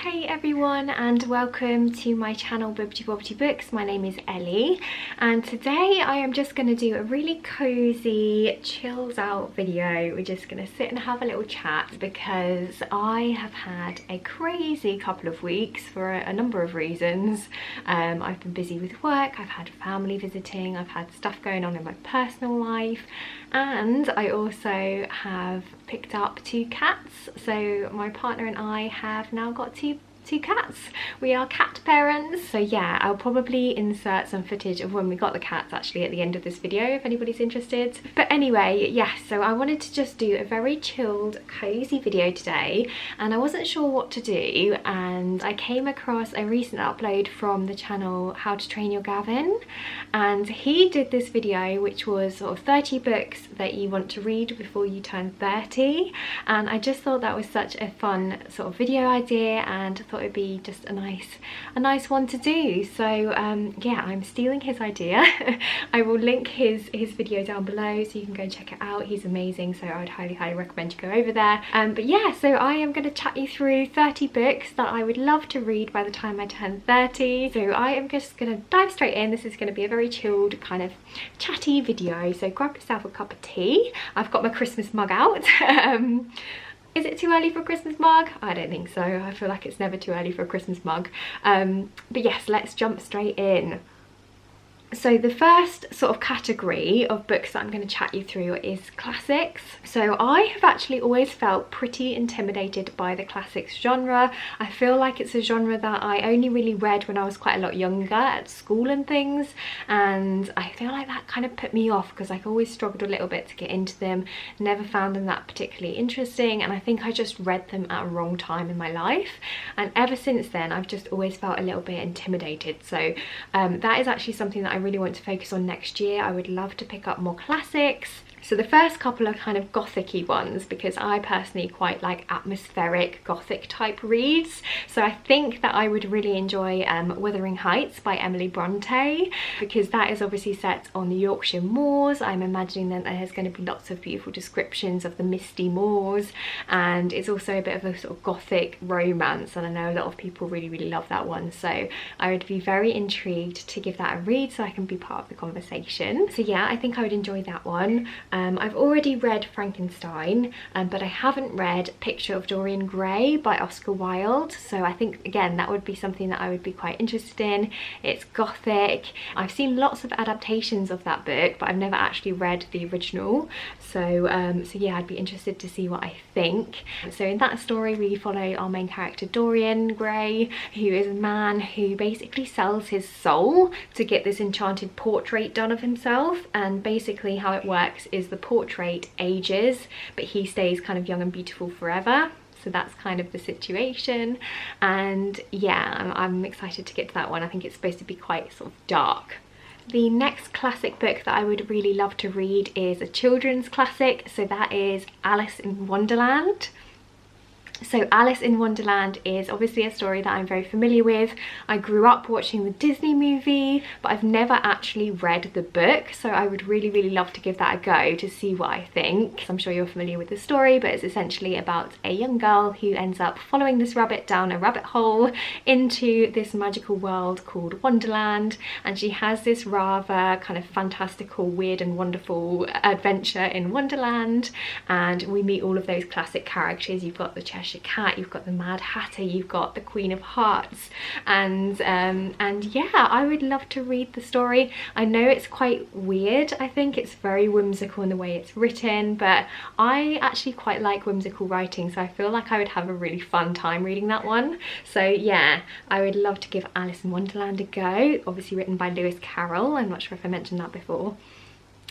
Hey everyone, and welcome to my channel Bibbidi Bobbidi Books. My name is Ellie, and today I am just going to do a really cozy chilled out video. We're just going to sit and have a little chat because I have had a crazy couple of weeks for a number of reasons. I've been busy with work, I've had family visiting, I've had stuff going on in my personal life, and I also have picked up 2 cats. So my partner and I have now got two cats. We are cat parents. So yeah, I'll probably insert some footage of when we got the cats actually at the end of this video if anybody's interested. But anyway, yes, so I wanted to just do a very chilled, cozy video today, and I wasn't sure what to do, and I came across a recent upload from the channel How to Train Your Gavin, and he did this video which was sort of 30 books that you want to read before you turn 30, and I just thought that was such a fun sort of video idea, and thought it'd be just a nice one to do. So yeah, I'm stealing his idea. I will link his video down below so you can go check it out. He's amazing, so I would highly recommend you go over there. But yeah, so I am going to chat you through 30 books that I would love to read by the time I turn 30. So I am just going to dive straight in. This is going to be a very chilled kind of chatty video, so grab yourself a cup of tea. I've got my Christmas mug out. Is it too early for a Christmas mug? I don't think so. I feel like it's never too early for a Christmas mug. But yes, let's jump straight in. So the first sort of category of books that I'm going to chat you through is classics. So I have actually always felt pretty intimidated by the classics genre. I feel like it's a genre that I only really read when I was quite a lot younger at school and things, and I feel like that kind of put me off because I've always struggled a little bit to get into them, never found them that particularly interesting, and I think I just read them at a wrong time in my life, and ever since then I've just always felt a little bit intimidated. So that is actually something that I really want to focus on next year. I would love to pick up more classics. So the first couple are kind of gothic-y ones because I personally quite like atmospheric gothic type reads. So I think that I would really enjoy Wuthering Heights by Emily Bronte, because that is obviously set on the Yorkshire moors. I'm imagining that there's going to be lots of beautiful descriptions of the misty moors, and it's also a bit of a sort of gothic romance, and I know a lot of people really love that one. So I would be very intrigued to give that a read so I can be part of the conversation. So yeah, I think I would enjoy that one. I've already read Frankenstein, but I haven't read Picture of Dorian Gray by Oscar Wilde, so I think again that would be something that I would be quite interested in. It's gothic. I've seen lots of adaptations of that book, but I've never actually read the original, so yeah, I'd be interested to see what I think. So in that story we follow our main character Dorian Gray, who is a man who basically sells his soul to get this enchanted portrait done of himself, and basically how it works is the portrait ages, but he stays kind of young and beautiful forever. So that's kind of the situation, and yeah, I'm excited to get to that one. I think it's supposed to be quite sort of dark. The next classic book that I would really love to read is a children's classic, so that is Alice in Wonderland. So Alice in Wonderland is obviously a story that I'm very familiar with. I grew up watching the Disney movie, but I've never actually read the book, so I would really love to give that a go to see what I think. I'm sure you're familiar with the story, but it's essentially about a young girl who ends up following this rabbit down a rabbit hole into this magical world called Wonderland, and she has this rather kind of fantastical, weird and wonderful adventure in Wonderland, and we meet all of those classic characters. You've got the Cheshire Cat, you've got the Mad Hatter, you've got the Queen of Hearts, and yeah, I would love to read the story. I know it's quite weird. I think it's very whimsical in the way it's written, but I actually quite like whimsical writing, so I feel like I would have a really fun time reading that one. So yeah, I would love to give Alice in Wonderland a go. Obviously written by Lewis Carroll. I'm not sure if I mentioned that before.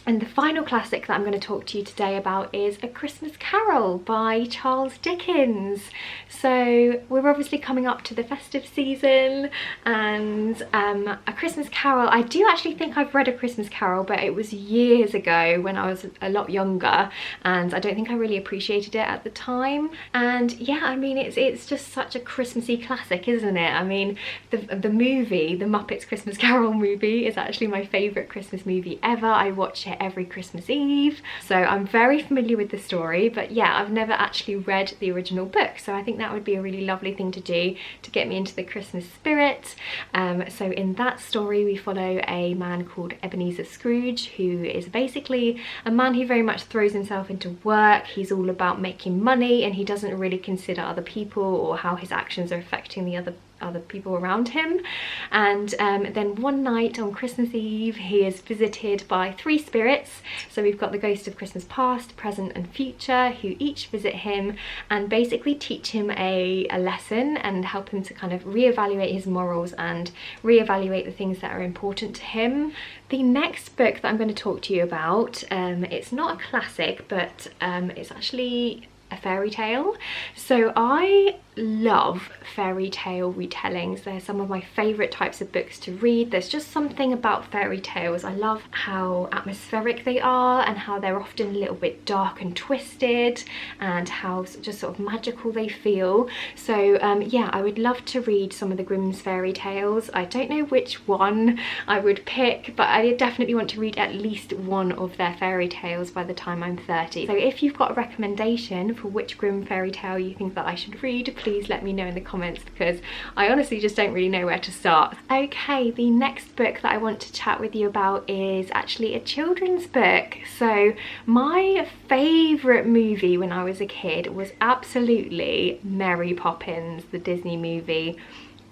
And the final classic that I'm going to talk to you today about is A Christmas Carol by Charles Dickens. So we're obviously coming up to the festive season, and A Christmas Carol, I do actually think I've read A Christmas Carol, but it was years ago when I was a lot younger, and I don't think I really appreciated it at the time. And yeah, I mean, it's just such a Christmassy classic, isn't it? I mean, the movie, the Muppets Christmas Carol movie, is actually my favourite Christmas movie ever. I watch it it every Christmas Eve. So I'm very familiar with the story, but yeah, I've never actually read the original book, so I think that would be a really lovely thing to do to get me into the Christmas spirit. So in that story we follow a man called Ebenezer Scrooge, who is basically a man who very much throws himself into work. He's all about making money, and he doesn't really consider other people or how his actions are affecting the other people around him. And then one night on Christmas Eve he is visited by 3 spirits. So we've got the ghost of Christmas past, present and future, who each visit him and basically teach him a lesson and help him to kind of reevaluate his morals and reevaluate the things that are important to him. The next book that I'm going to talk to you about, it's not a classic, but it's actually a fairy tale. So I love fairy tale retellings. They're some of my favourite types of books to read. There's just something about fairy tales. I love how atmospheric they are and how they're often a little bit dark and twisted, and how just sort of magical they feel. So yeah, I would love to read some of the Grimm's fairy tales. I don't know which one I would pick, but I definitely want to read at least one of their fairy tales by the time I'm 30. So if you've got a recommendation for which Grimm fairy tale you think that I should read, please let me know in the comments, because I honestly just don't really know where to start. Okay, the next book that I want to chat with you about is actually a children's book. So my favourite movie when I was a kid was absolutely Mary Poppins, the Disney movie.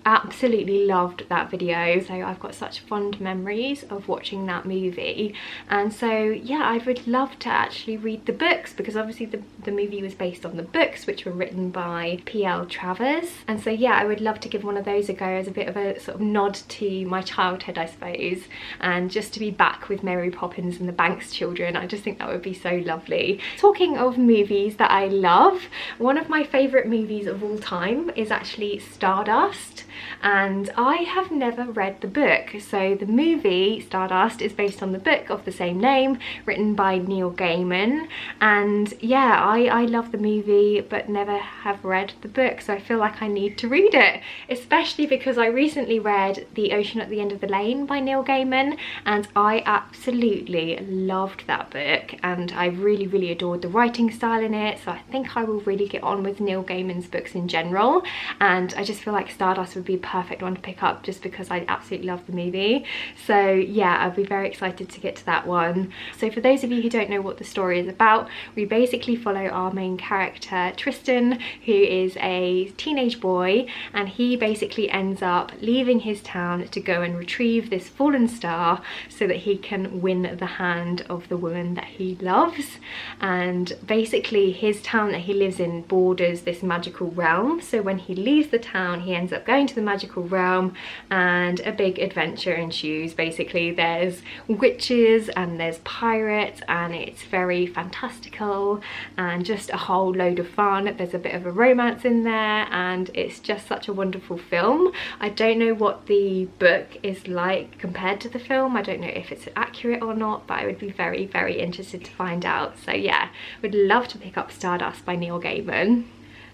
Absolutely loved that video, so I've got such fond memories of watching that movie. And so yeah, I would love to actually read the books, because obviously the movie was based on the books, which were written by P.L. Travers. And so yeah, I would love to give one of those a go as a bit of a sort of nod to my childhood, I suppose, and just to be back with Mary Poppins and the Banks children. I just think that would be so lovely. Talking of movies that I love, one of my favourite movies of all time is actually Stardust. And I have never read the book. So the movie Stardust is based on the book of the same name, written by Neil Gaiman. And yeah, I love the movie but never have read the book, so I feel like I need to read it, especially because I recently read The Ocean at the End of the Lane by Neil Gaiman, and I absolutely loved that book, and I really adored the writing style in it. So I think I will really get on with Neil Gaiman's books in general, and I just feel like Stardust would be a perfect one to pick up just because I absolutely love the movie. So yeah, I'll be very excited to get to that one. So for those of you who don't know what the story is about, we basically follow our main character Tristan, who is a teenage boy, and he basically ends up leaving his town to go and retrieve this fallen star so that he can win the hand of the woman that he loves. And basically his town that he lives in borders this magical realm, so when he leaves the town he ends up going to the magical realm and a big adventure ensues. Basically there's witches and there's pirates, and it's very fantastical and just a whole load of fun. There's a bit of a romance in there, and it's just such a wonderful film. I don't know what the book is like compared to the film. I don't know if it's accurate or not, but I would be very interested to find out. So yeah, would love to pick up Stardust by Neil Gaiman.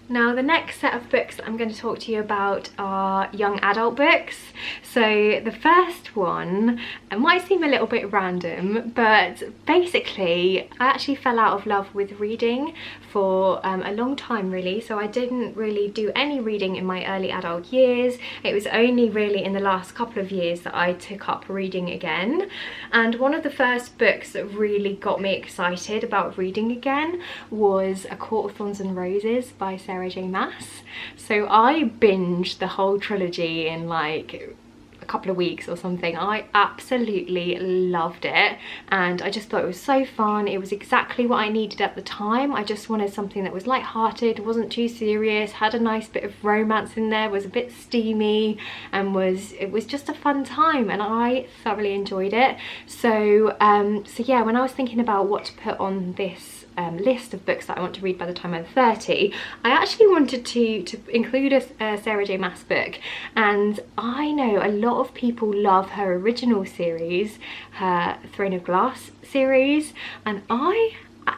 Now the next set of books that I'm going to talk to you about are young adult books. So the first one, it might seem a little bit random, but basically I actually fell out of love with reading for a long time really. So I didn't really do any reading in my early adult years. It was only really in the last couple of years that I took up reading again. And one of the first books that really got me excited about reading again was A Court of Thorns and Roses by Sarah J. Maas. So I binged the whole trilogy in like a couple of weeks or something. I absolutely loved it, and I just thought it was so fun. It was exactly what I needed at the time. I just wanted something that was light-hearted, wasn't too serious, had a nice bit of romance in there, was a bit steamy, and it was just a fun time, and I thoroughly enjoyed it. So so yeah, when I was thinking about what to put on this list of books that I want to read by the time I'm 30, I actually wanted to include a Sarah J. Maas book. And I know a lot of people love her original series, her Throne of Glass series, and I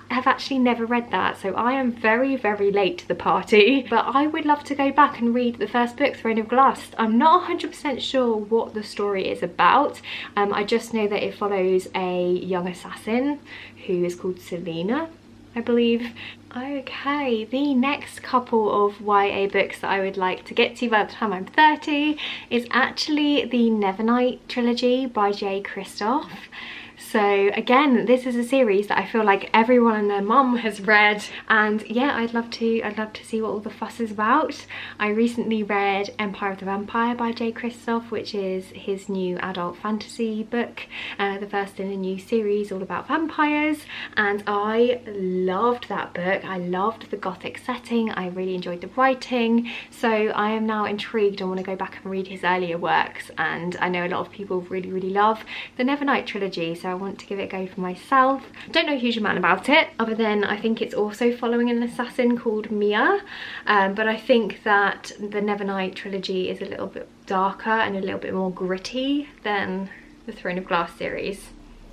have actually never read that, so I am very, very late to the party. But I would love to go back and read the first book, Throne of Glass. I'm not 100% sure what the story is about. I just know that it follows a young assassin who is called Selena, I believe. Okay, the next couple of YA books that I would like to get to by the time I'm 30 is actually the Nevernight trilogy by J. Kristoff. So again, this is a series that I feel like everyone and their mum has read, and yeah, I'd love to see what all the fuss is about. I recently read Empire of the Vampire by J. Kristoff, which is his new adult fantasy book, the first in a new series all about vampires, and I loved that book. I loved the gothic setting, I really enjoyed the writing, so I am now intrigued and want to go back and read his earlier works. And I know a lot of people really, really love the Nevernight trilogy, so I want to give it a go for myself. Don't know a huge amount about it, other than I think it's also following an assassin called Mia, but I think that the Nevernight trilogy is a little bit darker and a little bit more gritty than the Throne of Glass series.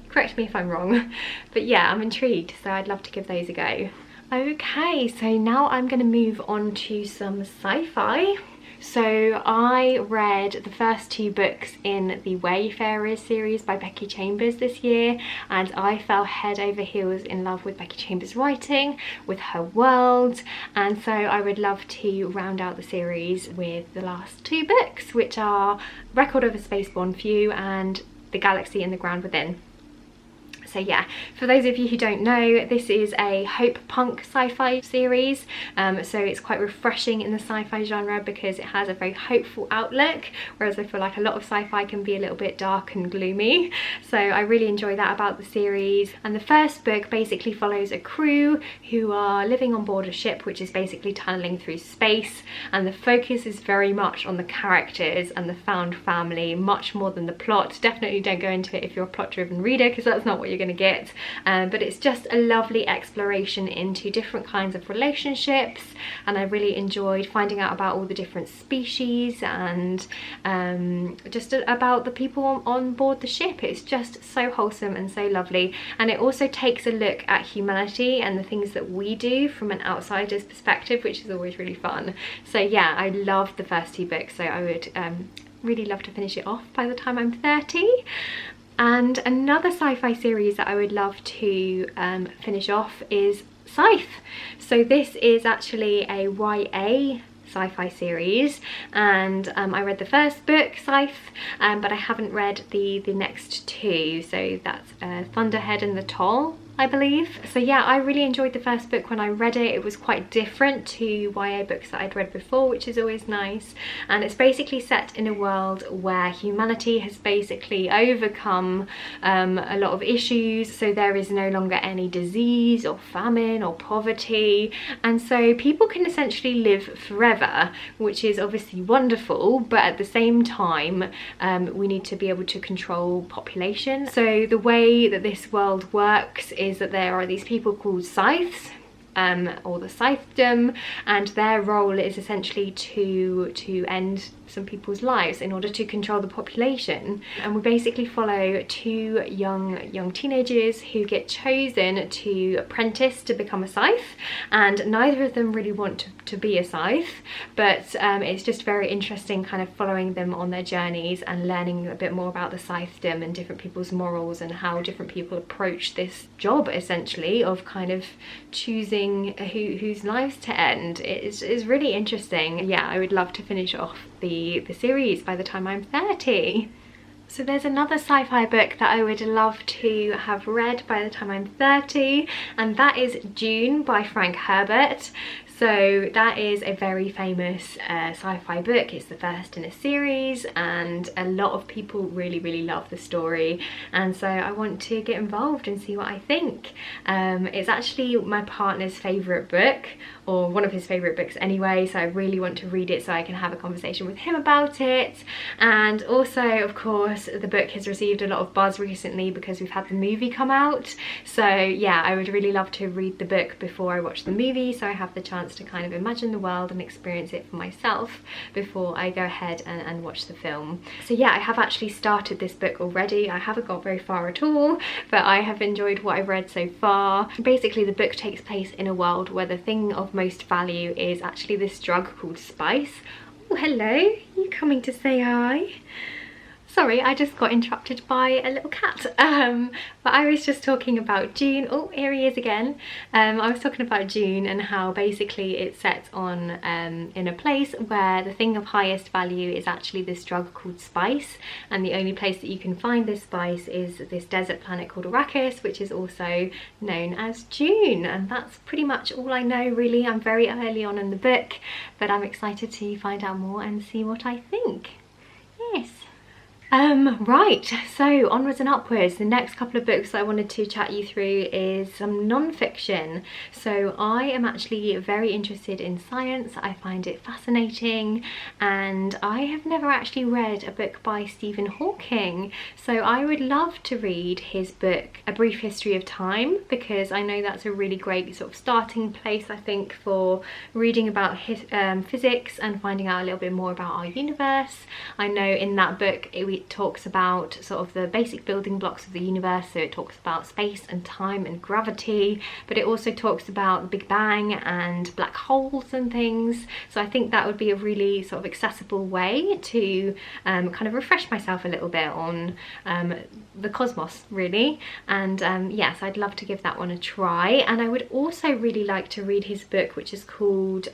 Correct me if I'm wrong, but yeah, I'm intrigued, so I'd love to give those a go. Okay, so now I'm going to move on to some sci-fi. So I read the first 2 books in the Wayfarers series by Becky Chambers this year, and I fell head over heels in love with Becky Chambers' writing, with her world, and so I would love to round out the series with the last 2 books, which are Record of a Spaceborne Few and The Galaxy and the Ground Within. So yeah, for those of you who don't know, this is a hope punk sci-fi series, so it's quite refreshing in the sci-fi genre because it has a very hopeful outlook, whereas I feel like a lot of sci-fi can be a little bit dark and gloomy. So I really enjoy that about the series. And the first book basically follows a crew who are living on board a ship which is basically tunneling through space, and the focus is very much on the characters and the found family, much more than the plot. Definitely don't go into it if you're a plot-driven reader, because that's not what you're going to get, but it's just a lovely exploration into different kinds of relationships, and I really enjoyed finding out about all the different species and just about the people on board the ship. It's just so wholesome and so lovely, and it also takes a look at humanity and the things that we do from an outsider's perspective, which is always really fun. So yeah, I loved the first 2 books, so I would really love to finish it off by the time I'm 30. And another sci-fi series that I would love to finish off is Scythe. So this is actually a YA sci-fi series, and I read the first book, Scythe, but I haven't read the next 2. So that's Thunderhead and the Toll, I believe. So yeah, I really enjoyed the first book when I read it. It was quite different to YA books that I'd read before, which is always nice. And it's basically set in a world where humanity has basically overcome a lot of issues. So there is no longer any disease or famine or poverty. And so people can essentially live forever, which is obviously wonderful. But at the same time, we need to be able to control population. So the way that this world works is that there are these people called Scythes, or the Scythedom, and their role is essentially to end some people's lives in order to control the population. And we basically follow 2 young teenagers who get chosen to apprentice to become a Scythe, and neither of them really want to be a Scythe, but it's just very interesting kind of following them on their journeys and learning a bit more about the Scythedom and different people's morals and how different people approach this job, essentially, of kind of choosing whose lives to end. It's really interesting. Yeah, I would love to finish off the series by the time I'm 30. So there's another sci-fi book that I would love to have read by the time I'm 30, and that is Dune by Frank Herbert. So that is a very famous sci-fi book. It's the first in a series, and a lot of people really love the story, and so I want to get involved and see what I think. It's actually my partner's favourite book, or one of his favourite books anyway, so I really want to read it so I can have a conversation with him about it. And also, of course, the book has received a lot of buzz recently because we've had the movie come out. So yeah, I would really love to read the book before I watch the movie, so I have the chance chance to kind of imagine the world and experience it for myself before I go ahead and watch the film. So yeah, I have actually started this book already. I haven't got very far at all, but I have enjoyed what I've read so far. Basically, the book takes place in a world where the thing of most value is actually this drug called spice. Oh, hello, you coming to say hi? Sorry, I just got interrupted by a little cat. But I was just talking about June. Oh, here he is again. I was talking about June and how basically it's set on in a place where the thing of highest value is actually this drug called spice, and the only place that you can find this spice is this desert planet called Arrakis, which is also known as June. And that's pretty much all I know, really. I'm very early on in the book, but I'm excited to find out more and see what I think. Yes. Right, so onwards and upwards. The next couple of books I wanted to chat you through is some non-fiction. So I am actually very interested in science. I find it fascinating, and I have never actually read a book by Stephen Hawking. So I would love to read his book, A Brief History of Time, because I know that's a really great sort of starting place, I think, for reading about his, physics and finding out a little bit more about our universe. I know in that book it talks about sort of the basic building blocks of the universe, so it talks about space and time and gravity, but it also talks about the Big Bang and black holes and things. So I think that would be a really sort of accessible way to kind of refresh myself a little bit on the cosmos, really. And yes, I'd love to give that one a try. And I would also really like to read his book, which is called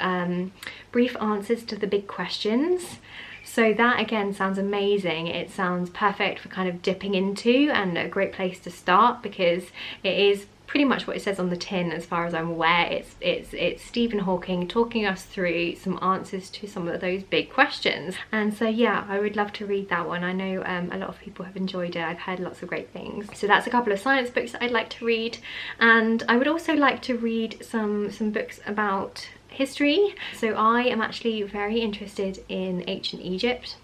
Brief Answers to the Big Questions. So that again sounds amazing. It sounds perfect for kind of dipping into, and a great place to start, because it is pretty much what it says on the tin as far as I'm aware. It's Stephen Hawking talking us through some answers to some of those big questions. And so yeah, I would love to read that one. I know a lot of people have enjoyed it. I've heard lots of great things. So that's a couple of science books that I'd like to read, and I would also like to read some books about history. So I am actually very interested in ancient Egypt.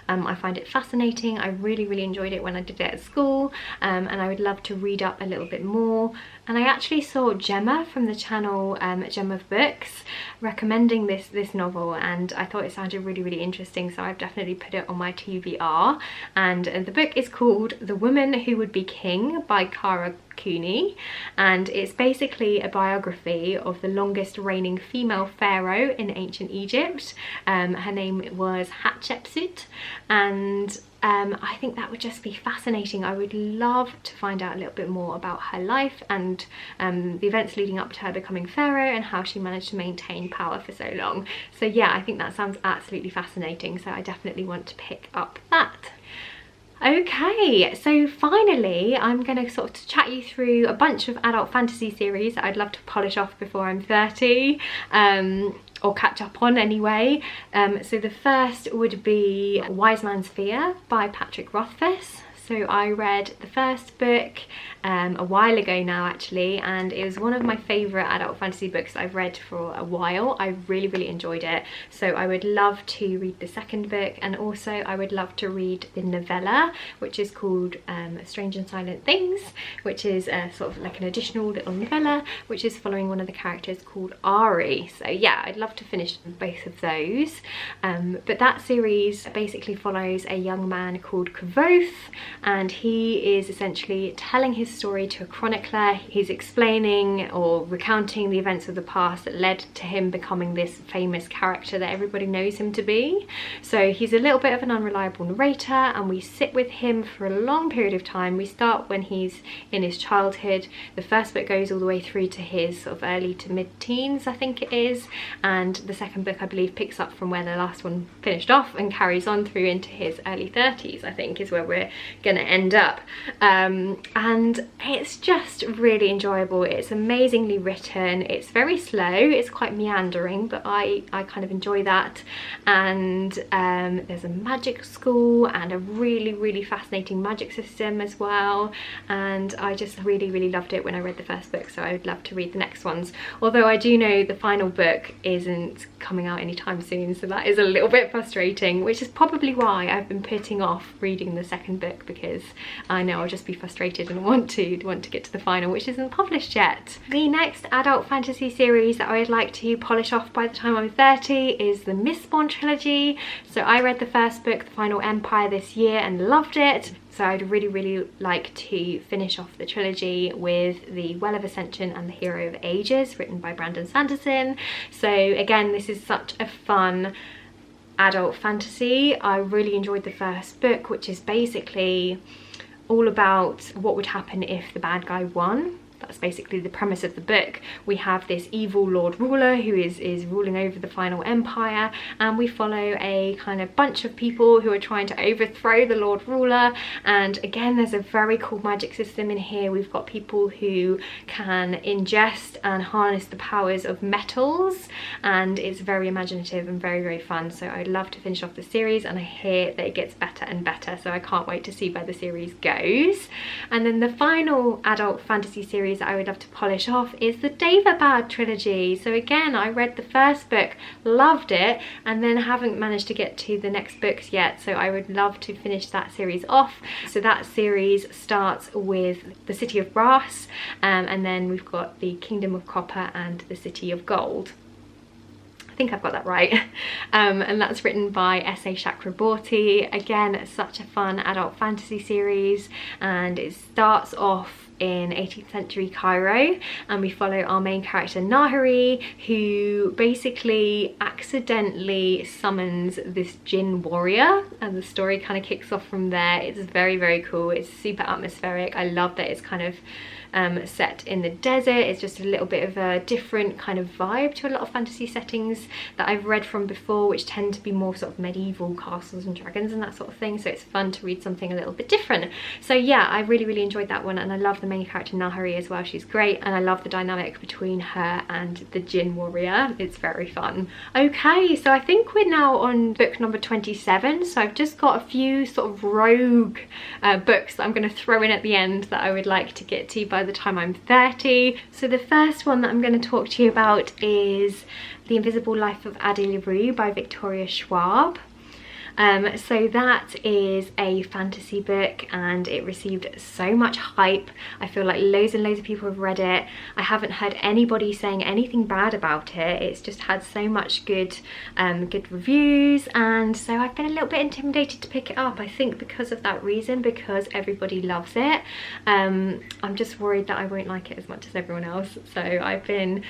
I find it fascinating. I really enjoyed it when I did it at school, and I would love to read up a little bit more. And I actually saw Gemma from the channel Gemma of Books recommending this novel, and I thought it sounded really interesting, so I've definitely put it on my TBR. And the book is called The Woman Who Would Be King by Cara Cooney, and it's basically a biography of the longest reigning female pharaoh in ancient Egypt. Her name was Hatshepsut, and I think that would just be fascinating. I would love to find out a little bit more about her life and the events leading up to her becoming pharaoh, and how she managed to maintain power for so long. So yeah, I think that sounds absolutely fascinating, so I definitely want to pick up that. Okay, so finally I'm going to sort of chat you through a bunch of adult fantasy series that I'd love to polish off before I'm 30. Or catch up on anyway. So the first would be Wise Man's Fear by Patrick Rothfuss. So I read the first book a while ago now actually, and it was one of my favourite adult fantasy books that I've read for a while. I really enjoyed it, so I would love to read the second book, and also I would love to read the novella, which is called Strange and Silent Things, which is sort of like an additional little novella which is following one of the characters called Ari. So yeah, I'd love to finish both of those. But that series basically follows a young man called Kvoth, and he is essentially telling his story to a chronicler. He's explaining or recounting the events of the past that led to him becoming this famous character that everybody knows him to be. So he's a little bit of an unreliable narrator, and we sit with him for a long period of time. We start when he's in his childhood. The first book goes all the way through to his sort of early to mid-teens, I think it is, and the second book I believe picks up from where the last one finished off and carries on through into his early 30s, I think is where we're gonna end up. And it's just really enjoyable. It's amazingly written. It's very slow, it's quite meandering, but I kind of enjoy that. And there's a magic school and a really fascinating magic system as well, and I just really loved it when I read the first book, so I would love to read the next ones. Although I do know the final book isn't coming out anytime soon, so that is a little bit frustrating, which is probably why I've been putting off reading the second book, because because I know I'll just be frustrated and want to get to the final, which isn't published yet. The next adult fantasy series that I would like to polish off by the time I'm 30 is the Mistborn trilogy. So I read the first book, The Final Empire, this year and loved it. So I'd really like to finish off the trilogy with The Well of Ascension and The Hero of Ages, written by Brandon Sanderson. So again, this is such a fun adult fantasy. I really enjoyed the first book, which is basically all about what would happen if the bad guy won. That's basically the premise of the book. We have this evil Lord Ruler who is ruling over the final empire, and we follow a kind of bunch of people who are trying to overthrow the Lord Ruler. And again, there's a very cool magic system in here. We've got people who can ingest and harness the powers of metals, and it's very imaginative and very fun. So I'd love to finish off the series, and I hear that it gets better and better, so I can't wait to see where the series goes. And then the final adult fantasy series that I would love to polish off is the Daevabad trilogy. So again, I read the first book, loved it, and then haven't managed to get to the next books yet, so I would love to finish that series off. So that series starts with the City of Brass, and then we've got the Kingdom of Copper and the City of Gold. I think I've got that right. And that's written by S.A. Chakraborty. Again, such a fun adult fantasy series, and it starts off in 18th century Cairo, and we follow our main character Nahari, who basically accidentally summons this jinn warrior, and the story kind of kicks off from there. It's very cool. It's super atmospheric. I love that it's kind of set in the desert. It's just a little bit of a different kind of vibe to a lot of fantasy settings that I've read from before, which tend to be more sort of medieval castles and dragons and that sort of thing. So it's fun to read something a little bit different. So yeah, I really enjoyed that one, and I love the main character Nahari as well. She's great, and I love the dynamic between her and the Jinn warrior. It's very fun. Okay, so I think we're now on book number 27. So I've just got a few sort of rogue books that I'm going to throw in at the end that I would like to get to by the time I'm 30. So the first one that I'm going to talk to you about is The Invisible Life of Addie LaRue by Victoria Schwab. So that is a fantasy book, and it received so much hype. I feel like loads and loads of people have read it. I haven't heard anybody saying anything bad about it. It's just had so much good reviews, and so I've been a little bit intimidated to pick it up. I think because of that reason, because everybody loves it. I'm just worried that I won't like it as much as everyone else, so I've been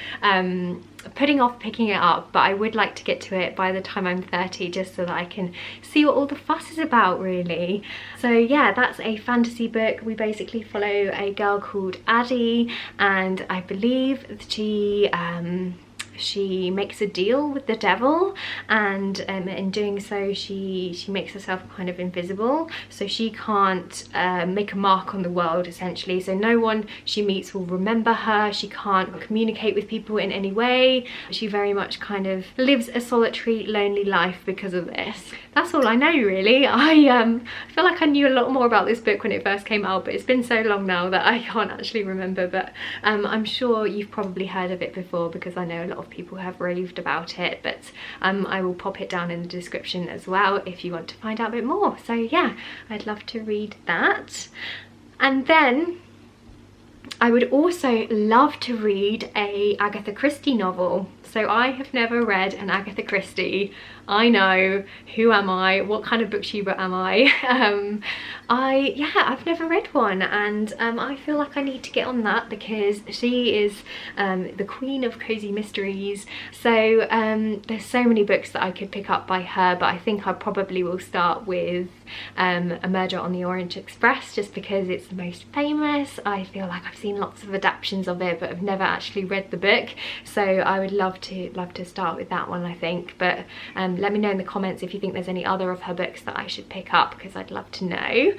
putting off picking it up, but I would like to get to it by the time I'm 30, just so that I can see what all the fuss is about, really. So yeah, that's a fantasy book. We basically follow a girl called Addie, and I believe she makes a deal with the devil, and in doing so she makes herself kind of invisible, so she can't make a mark on the world, essentially. So no one she meets will remember her. She can't communicate with people in any way. She very much kind of lives a solitary, lonely life because of this. That's all I know, really. I feel like I knew a lot more about this book when it first came out, but it's been so long now that I can't actually remember. But I'm sure you've probably heard of it before, because I know a lot of people have raved about it, but I will pop it down in the description as well if you want to find out a bit more. So yeah, I'd love to read that. And then I would also love to read a Agatha Christie novel. So I have never read an Agatha Christie. I know, who am I? What kind of booktuber am I? I've never read one, and I feel like I need to get on that, because she is the queen of cozy mysteries. So there's so many books that I could pick up by her, but I think I probably will start with A Murder on the Orient Express, just because it's the most famous. I feel like I've seen lots of adaptations of it, but I've never actually read the book, so I would love to start with that one, I think. But let me know in the comments if you think there's any other of her books that I should pick up, because I'd love to know.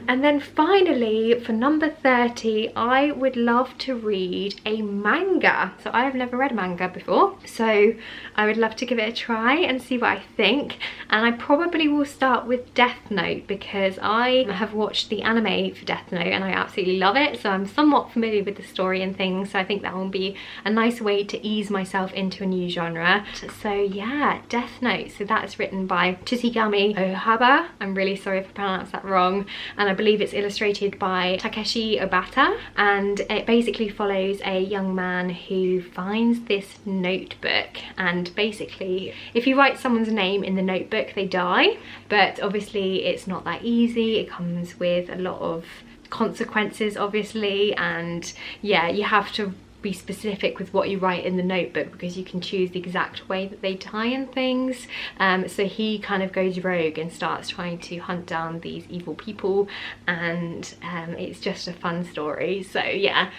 And then finally, for number 30, I would love to read a manga. So I have never read manga before, so I would love to give it a try and see what I think. And I probably will start with Death Note, because I have watched the anime for Death Note and I absolutely love it, so I'm somewhat familiar with the story and things, so I think that will be a nice way to ease myself into a new genre. So yeah, Death Note So that's written by Tsuchigami Ohaba. I'm really sorry if I pronounced that wrong. And I believe it's illustrated by Takeshi Obata. And it basically follows a young man who finds this notebook, and basically if you write someone's name in the notebook they die, but obviously it's not that easy. It comes with a lot of consequences obviously, and yeah, you have to be specific with what you write in the notebook because you can choose the exact way that they die and things. So he kind of goes rogue and starts trying to hunt down these evil people, and it's just a fun story. So yeah,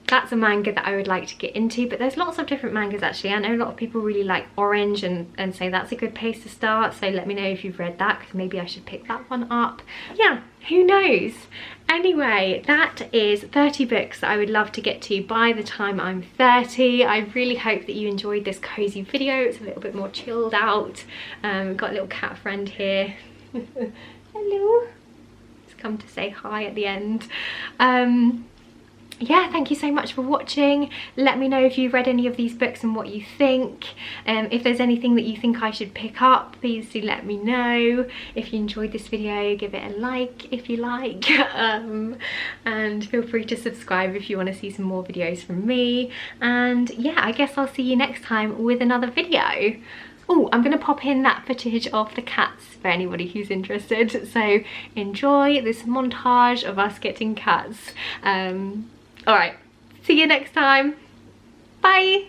that's a manga that I would like to get into, but there's lots of different mangas actually. I know a lot of people really like Orange and say that's a good place to start, so let me know if you've read that, because maybe I should pick that one up. Yeah, who knows? Anyway, that is 30 books that I would love to get to by the time I'm 30. I really hope that you enjoyed this cozy video. It's a little bit more chilled out. Got a little cat friend here. Hello. Just come to say hi at the end. Yeah, thank you so much for watching. Let me know if you've read any of these books and what you think. If there's anything that you think I should pick up, please do let me know. If you enjoyed this video, give it a like if you like. And feel free to subscribe if you want to see some more videos from me. And yeah, I guess I'll see you next time with another video. Oh, I'm going to pop in that footage of the cats for anybody who's interested. So enjoy this montage of us getting cats. Alright, see you next time. Bye!